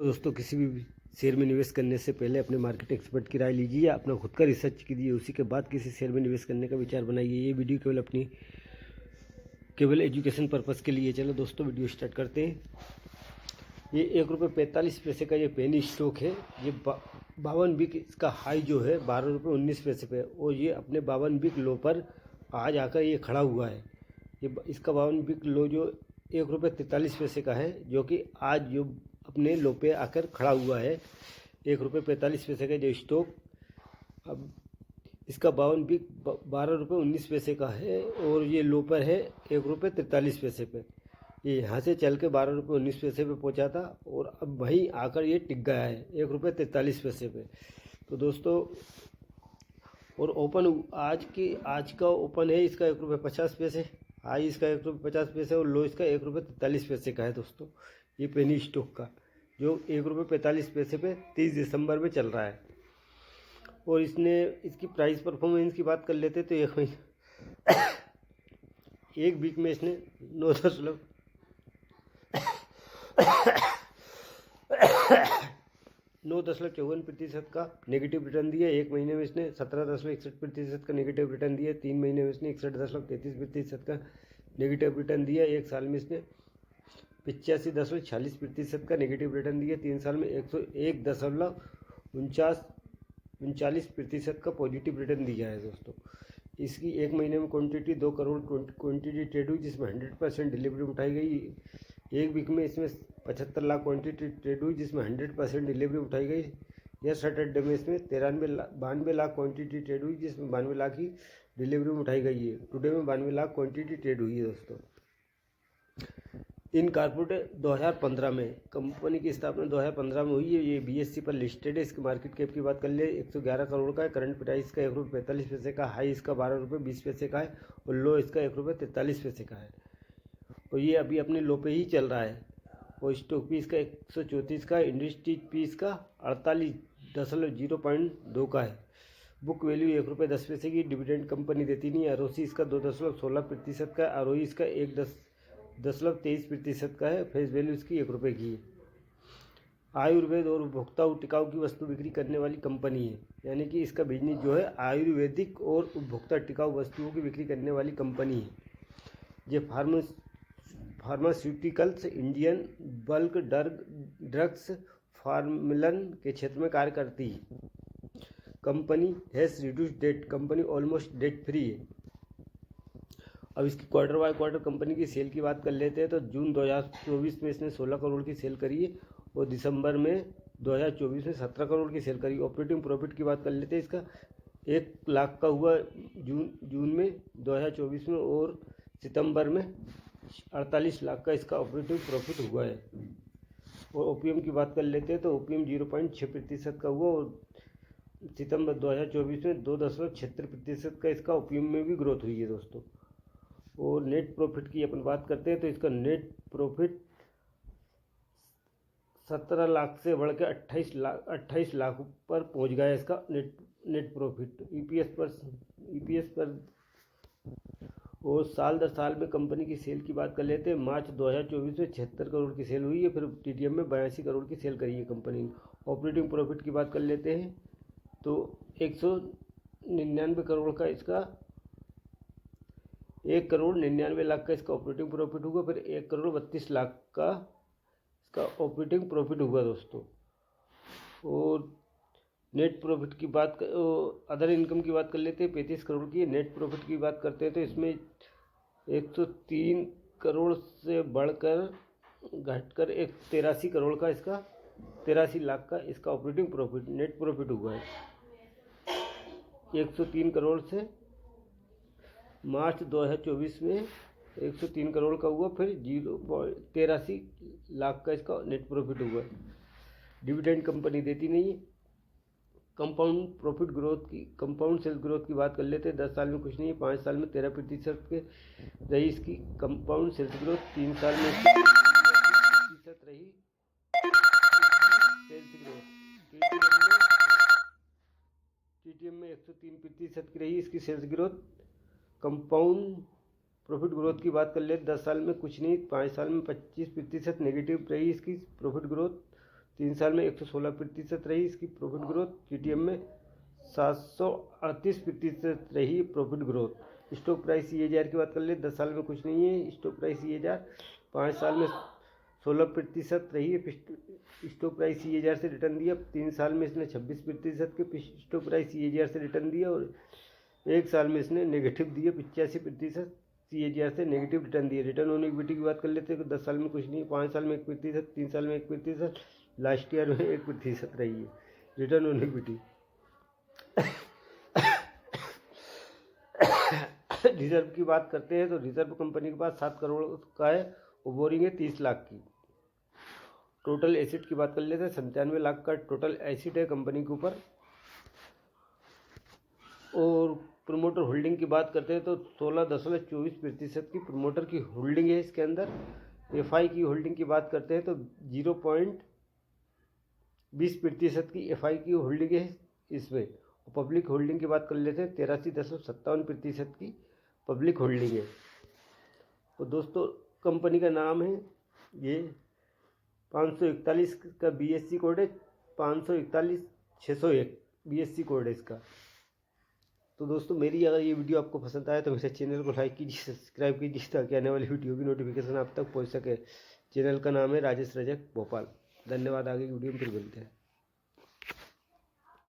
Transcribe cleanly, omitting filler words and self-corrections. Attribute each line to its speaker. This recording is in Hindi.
Speaker 1: दोस्तों, किसी भी शेयर में निवेश करने से पहले अपने मार्केट एक्सपर्ट की राय लीजिए, अपना खुद का रिसर्च कीजिए, उसी के बाद किसी शेयर में निवेश करने का विचार बनाइए। ये वीडियो केवल एजुकेशन पर्पज़ के लिए। चलो दोस्तों, वीडियो स्टार्ट करते हैं। ये ₹1.45 का ये पेनी स्टॉक है। ये 52 वीक इसका हाई जो है ₹12.19 पे, और ये अपने 52 वीक लो पर आज आकर ये खड़ा हुआ है। ये इसका 52 वीक लो जो ₹1.43 का है, जो कि आज जो अपने लो पे आकर खड़ा हुआ है ₹1.45 का जो स्टॉक। अब इसका 52 वीक ₹12.19 का है, और ये लो पर है ₹1.43 पे। ये यहाँ से चल के ₹12.19 पे पहुँचा था, और अब वहीं आकर ये टिक गया है ₹1.43 पे। तो दोस्तों, और ओपन आज का ओपन है इसका ₹1.50, हाई इसका ₹1.50 और लो इसका ₹1.43 का है। दोस्तों, ये पेनी स्टॉक का जो ₹1.45 पे 30 दिसंबर में चल रहा है। और इसकी प्राइस परफॉर्मेंस की बात कर लेते तो एक वीक में इसने 9.54% का नेगेटिव रिटर्न दिया। एक महीने में इसने 17.61% का नेगेटिव रिटर्न दिया। 3 महीने में इसने 61.33% का नेगेटिव रिटर्न दिया। एक साल में इसने 85.46% का नेगेटिव रिटर्न दिया। 3 साल में 101.39% का पॉजिटिव रिटर्न दिया है। दोस्तों, इसकी एक महीने में क्वांटिटी 2 करोड़ क्वांटिटी ट्रेड हुई, जिसमें 100% डिलीवरी उठाई गई। एक वीक में इसमें 75 लाख क्वांटिटी ट्रेड हुई, जिसमें 100% डिलीवरी उठाई गई। यह सैटरडे में इसमें 92 लाख क्वांटिटी ट्रेड हुई, जिसमें 92 लाख की डिलीवरी उठाई गई है। टुडे में 92 लाख क्वांटिटी ट्रेड हुई है। दोस्तों, इनकॉर्पोरेटेड 2015 में, कंपनी की स्थापना 2015 में हुई है। ये BSE पर लिस्टेड है। इसकी मार्केट कैप की बात कर ले 111 करोड़ का है। करंट प्राइस का ₹1.45 का, हाई इसका ₹12.20 का है, और लो इसका ₹1.43 का है। और ये अभी अपने लो पे ही चल रहा है। और स्टॉक पी इसका 134 का, इंडस्ट्रीज पी इसका 48.02 का है। बुक वैल्यू ₹1.10 की। डिविडेंड कंपनी देती नहीं है। ROC इसका 2.16% का है। ROE इसका 1.23% का है। फेस वैल्यू इसकी ₹1 की है। आयुर्वेद और उपभोक्ता टिकाऊ की वस्तु बिक्री करने वाली कंपनी है, यानी कि इसका बिजनेस जो है आयुर्वेदिक और उपभोक्ता टिकाऊ वस्तुओं की बिक्री करने वाली कंपनी है। ये फार्मास्यूटिकल्स, इंडियन बल्क ड्रग्स, फार्मलन के क्षेत्र में कार्य करती है। Company has reduce debt. Company almost debt free है। अब इसकी क्वार्टर बाय क्वार्टर कंपनी की सेल की बात कर लेते हैं तो जून 2024 में इसने 16 करोड़ की सेल करी है, और दिसंबर में 2024 में 17 करोड़ की सेल करी। ऑपरेटिंग प्रॉफिट की बात कर लेते हैं। इसका 1 लाख का हुआ जून में 2024 में, और सितंबर में 48 लाख का इसका ऑपरेटिंग प्रॉफिट हुआ है। और ओपीएम की बात कर लेते हैं तो ओपीएम 0.6% का हुआ, और सितंबर 2024 में 2.76% का इसका ओपीएम में भी ग्रोथ हुई है। दोस्तों, और नेट प्रॉफिट की अपन बात करते हैं तो इसका नेट प्रॉफिट 17 लाख से बढ़ के 28 लाख पर पहुंच गया है इसका नेट प्रॉफिट। ईपीएस पर और साल दर साल में कंपनी की सेल की बात कर लेते हैं। मार्च 2024 में 76 करोड़ की सेल हुई है। फिर टीटीएम में 82 करोड़ की सेल करी है कंपनी ने। ऑपरेटिंग प्रॉफिट की बात कर लेते हैं तो 199 करोड़ का इसका 1,99,00,000 का इसका ऑपरेटिंग प्रॉफिट हुआ। फिर 1,32,00,000 का इसका ऑपरेटिंग प्रॉफिट हुआ। दोस्तों, और नेट प्रॉफिट की अदर इनकम की बात कर लेते हैं। 35 करोड़ की नेट प्रॉफिट की बात करते हैं तो इसमें 103 करोड़ से बढ़कर घटकर 83 करोड़ का इसका 83 लाख का इसका ऑपरेटिंग प्रॉफिट नेट प्रॉफिट हुआ है। 103 करोड़ से मार्च 2024 में 103 करोड़ का हुआ, फिर 83 लाख का इसका नेट प्रॉफिट हुआ। डिविडेंड कंपनी देती नहीं है। कंपाउंड सेल्स ग्रोथ की बात कर लेते हैं। 10 साल में कुछ नहीं है, 5 साल में 13% के रही इसकी कंपाउंड सेल्स ग्रोथ। 3 साल में 30% रही सेल्स ग्रोथ। टीटीएम में 103% की रही इसकी sales growth. Compound profit growth की बात कर ले 10 साल में कुछ नहीं, 5 साल में 25% नेगेटिव रही इसकी प्रॉफिट ग्रोथ। 3 साल में 116% रही इसकी प्रॉफिट ग्रोथ। केटीएम में 738% रही profit growth. Stock price CAGR की बात कर ले, 10 साल में कुछ नहीं है स्टॉक प्राइस CAGR। 5 साल में 16% रही है स्टॉक प्राइस CAGR से रिटर्न दिया। 3 साल में इसने 26% के स्टॉक प्राइस CAGR से रिटर्न दिया और 1 साल में इसने नेगेटिव दिए 85% CAGR से नेगेटिव रिटर्न दिए। रिटर्न ऑन इक्विटी की बात कर लेते हैं तो 10 साल में कुछ नहीं, 5 साल में 1%, 3 साल में 1%, लास्ट ईयर में 1% रही है रिटर्न ऑन इक्विटी। रिजर्व की बात करते हैं तो रिजर्व कंपनी के पास 7 करोड़ का है और बोरिंग है 30 लाख की। टोटल एसिड की बात कर लेते हैं, 97 लाख का टोटल एसिड है कंपनी के ऊपर। और प्रोमोटर होल्डिंग की बात करते हैं तो 16.24% की प्रोमोटर की होल्डिंग है इसके अंदर। FI की होल्डिंग की बात करते हैं तो 0.20% की FI की होल्डिंग है इसमें। और पब्लिक होल्डिंग की बात कर लेते हैं 83.57% की पब्लिक होल्डिंग है। और दोस्तों कंपनी का नाम है ये 541 का BSE कोड है, 541-601 BSE कोड है इसका। तो दोस्तों मेरी अगर ये वीडियो आपको पसंद आए तो मेरे चैनल को लाइक कीजिए, सब्सक्राइब कीजिए ताकि आने वाली वीडियो की नोटिफिकेशन आप तक पहुंच सके। चैनल का नाम है राजेश रजक भोपाल। धन्यवाद, आगे की वीडियो में फिर मिलते हैं।